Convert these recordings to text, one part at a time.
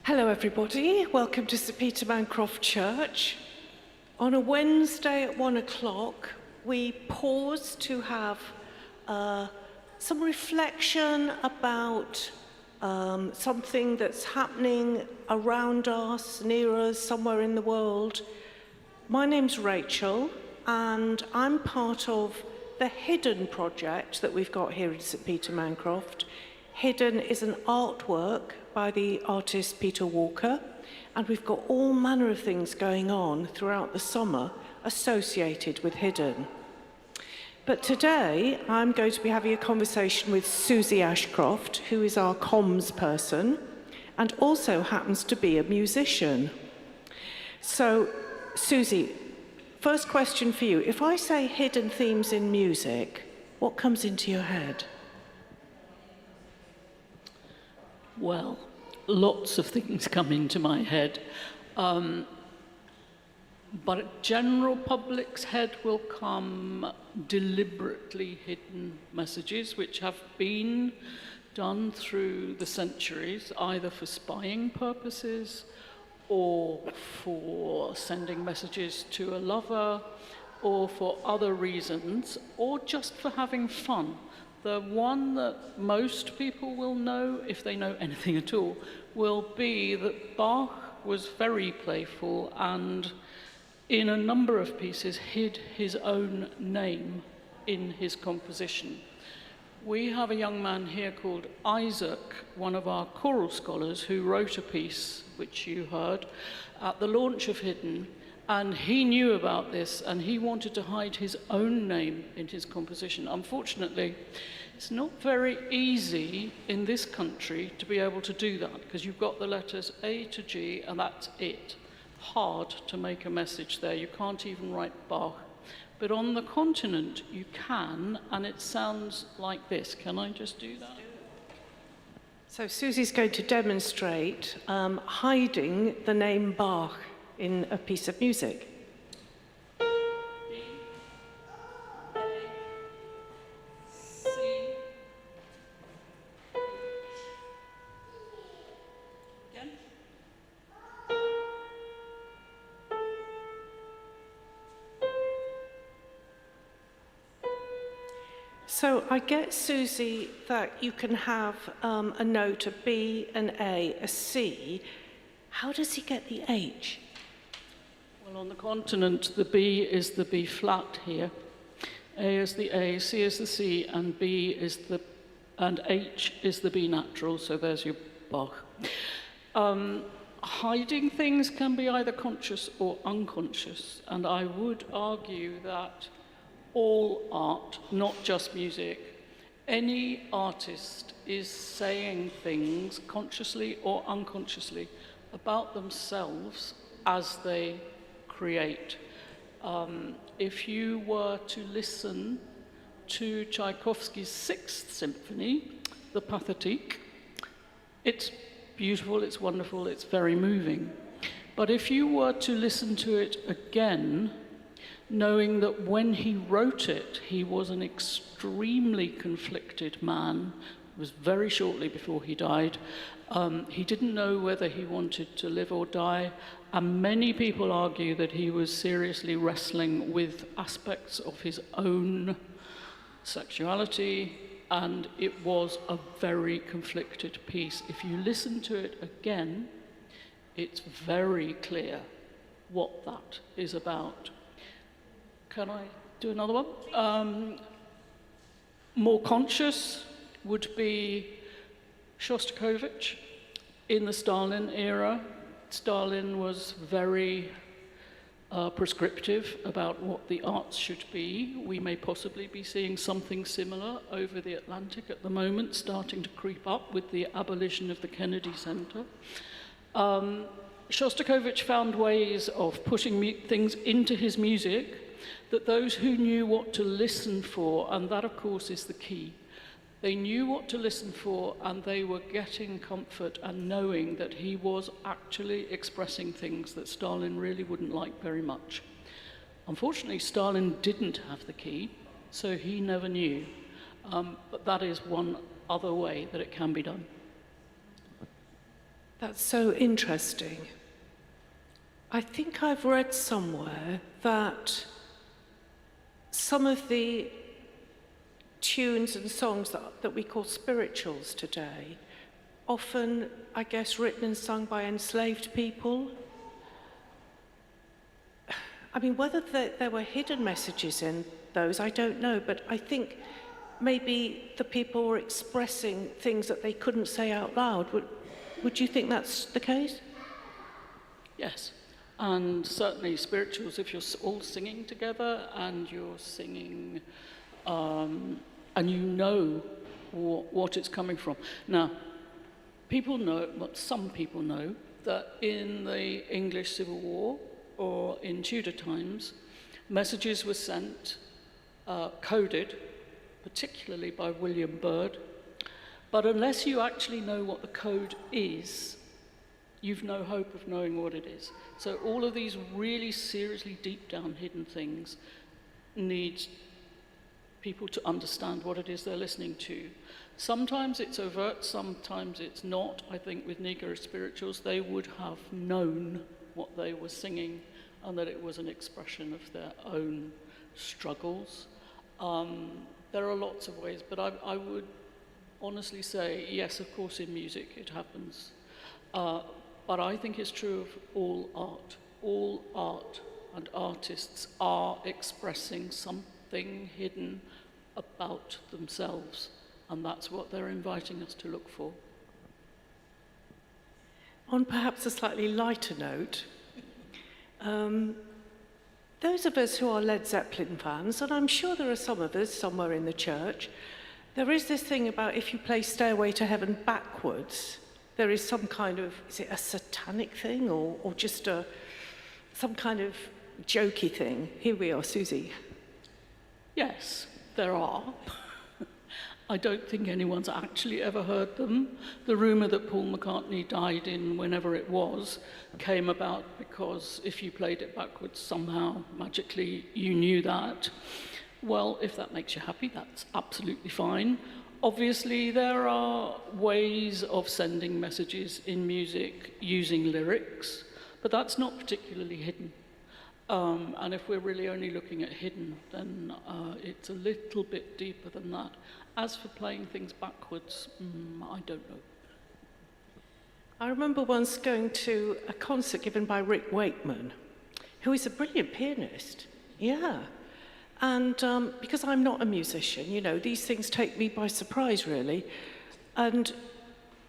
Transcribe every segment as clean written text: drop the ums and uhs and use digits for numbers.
Hello everybody, welcome to St Peter Mancroft Church. On a Wednesday at 1 o'clock, we pause to have some reflection about something that's happening around us, near us, somewhere in the world. My name's Rachel, and I'm part of the Hidden project that we've got here in St Peter Mancroft. Hidden is an artwork by the artist Peter Walker, and we've got all manner of things going on throughout the summer associated with Hidden. But today I'm going to be having a conversation with Suzi Ashcroft, who is our comms person and also happens to be a musician. So, Suzi, first question for you. If I say hidden themes in music, what comes into your head? Well, lots of things come into my head, but a general public's head will come deliberately hidden messages which have been done through the centuries, either for spying purposes or for sending messages to a lover or for other reasons, or just for having fun. The one that most people will know, if they know anything at all, will be that Bach was very playful and in a number of pieces hid his own name in his composition. We have a young man here called Isaac, one of our choral scholars, who wrote a piece, which you heard, at the launch of Hidden, and he knew about this and he wanted to hide his own name in his composition. Unfortunately, it's not very easy in this country to be able to do that, because you've got the letters A to G and that's it. Hard to make a message there. You can't even write Bach. But on the continent you can, and it sounds like this. Can I just do that? So Suzi's going to demonstrate hiding the name Bach in a piece of music. So I get, Suzi, that you can have a note, a B, an A, a C. How does he get the H? Well, on the continent, the B is the B flat here. A is the A, C is the C, and B is the, and H is the B natural, so there's your Bach. Hiding things can be either conscious or unconscious, and I would argue that all art, not just music, any artist is saying things consciously or unconsciously about themselves as they create. If you were to listen to Tchaikovsky's Sixth Symphony, the Pathétique, it's beautiful, it's wonderful, it's very moving. But if you were to listen to it again, knowing that when he wrote it, he was an extremely conflicted man. It was very shortly before he died. He didn't know whether he wanted to live or die, and many people argue that he was seriously wrestling with aspects of his own sexuality, and it was a very conflicted piece. If you listen to it again, it's very clear what that is about. Can I do another one? More conscious would be Shostakovich in the Stalin era. Stalin was very prescriptive about what the arts should be. We may possibly be seeing something similar over the Atlantic at the moment, starting to creep up with the abolition of the Kennedy Center. Shostakovich found ways of putting things into his music that those who knew what to listen for, and that of course is the key, they knew what to listen for and they were getting comfort and knowing that he was actually expressing things that Stalin really wouldn't like very much. Unfortunately, Stalin didn't have the key, so he never knew. But that is one other way that it can be done. That's so interesting. I think I've read somewhere that some of the tunes and songs that we call spirituals today, often, I guess, written and sung by enslaved people. I mean, whether there were hidden messages in those, I don't know, but I think maybe the people were expressing things that they couldn't say out loud. Would you think that's the case? Yes, and certainly spirituals, if you're all singing together and you're singing, and you know what it's coming from. Now, people know, well, some people know, that in the English Civil War or in Tudor times, messages were sent, coded, particularly by William Byrd, but unless you actually know what the code is, you've no hope of knowing what it is. So all of these really seriously deep down hidden things need people to understand what it is they're listening to. Sometimes it's overt, sometimes it's not. I think with Negro spirituals, they would have known what they were singing and that it was an expression of their own struggles. There are lots of ways, but I would honestly say, yes, of course, in music it happens. But I think it's true of all art. All art and artists are expressing something hidden about themselves, and that's what they're inviting us to look for. On perhaps a slightly lighter note, those of us who are Led Zeppelin fans, and I'm sure there are some of us somewhere in the church, there is this thing about if you play Stairway to Heaven backwards, there is some kind of, is it a satanic thing or just some kind of jokey thing? Here we are, Suzi. Yes, there are. I don't think anyone's actually ever heard them. The rumour that Paul McCartney died in whenever it was came about because if you played it backwards somehow, magically, you knew that. Well, if that makes you happy, that's absolutely fine. Obviously, there are ways of sending messages in music using lyrics, but that's not particularly hidden. And if we're really only looking at hidden, then it's a little bit deeper than that. As for playing things backwards, I don't know. I remember once going to a concert given by Rick Wakeman, who is a brilliant pianist. Yeah. And because I'm not a musician, you know, these things take me by surprise, really. And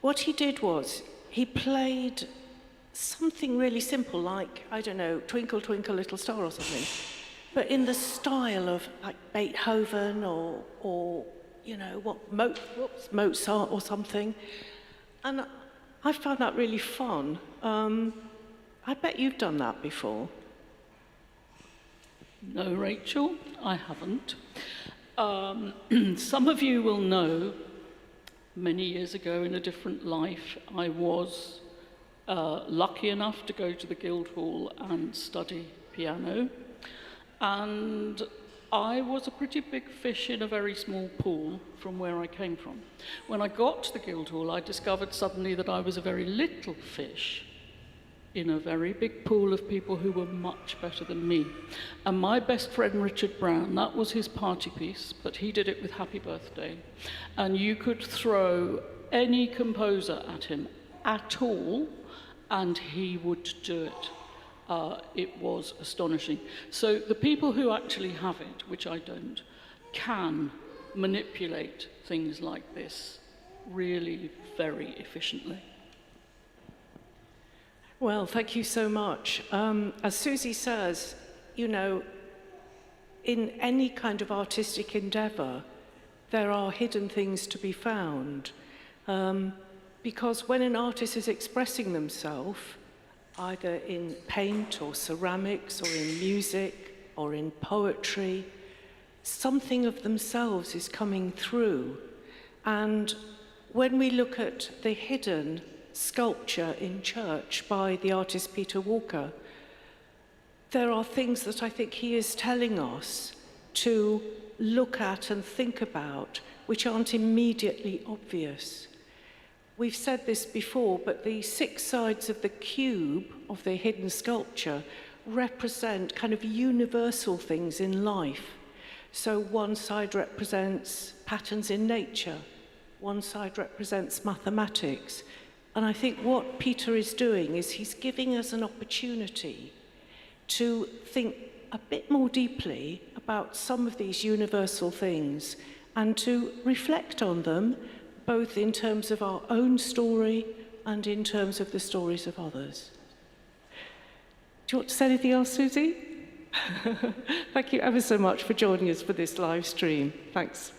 what he did was he played something really simple, like, I don't know, Twinkle, Twinkle, Little Star or something, but in the style of like Beethoven or you know, Mozart or something. And I found that really fun. I bet you've done that before. No, Rachel, I haven't. Some of you will know, many years ago in a different life, I was lucky enough to go to the Guildhall and study piano. And I was a pretty big fish in a very small pool from where I came from. When I got to the Guildhall, I discovered suddenly that I was a very little fish in a very big pool of people who were much better than me. And my best friend, Richard Brown, that was his party piece, but he did it with Happy Birthday. And you could throw any composer at him at all, and he would do it. It was astonishing. So the people who actually have it, which I don't, can manipulate things like this really very efficiently. Well, thank you so much. As Suzi says, you know, in any kind of artistic endeavour, there are hidden things to be found. Because when an artist is expressing themselves, either in paint or ceramics or in music or in poetry, something of themselves is coming through. And when we look at the hidden sculpture in church by the artist Peter Walker, there are things that I think he is telling us to look at and think about which aren't immediately obvious. we've said this before, but the 6 sides of the cube of the hidden sculpture represent kind of universal things in life. So one side represents patterns in nature, one side represents mathematics. And I think what Peter is doing is he's giving us an opportunity to think a bit more deeply about some of these universal things and to reflect on them, both in terms of our own story and in terms of the stories of others. Do you want to say anything else, Suzi? Thank you ever so much for joining us for this live stream. Thanks.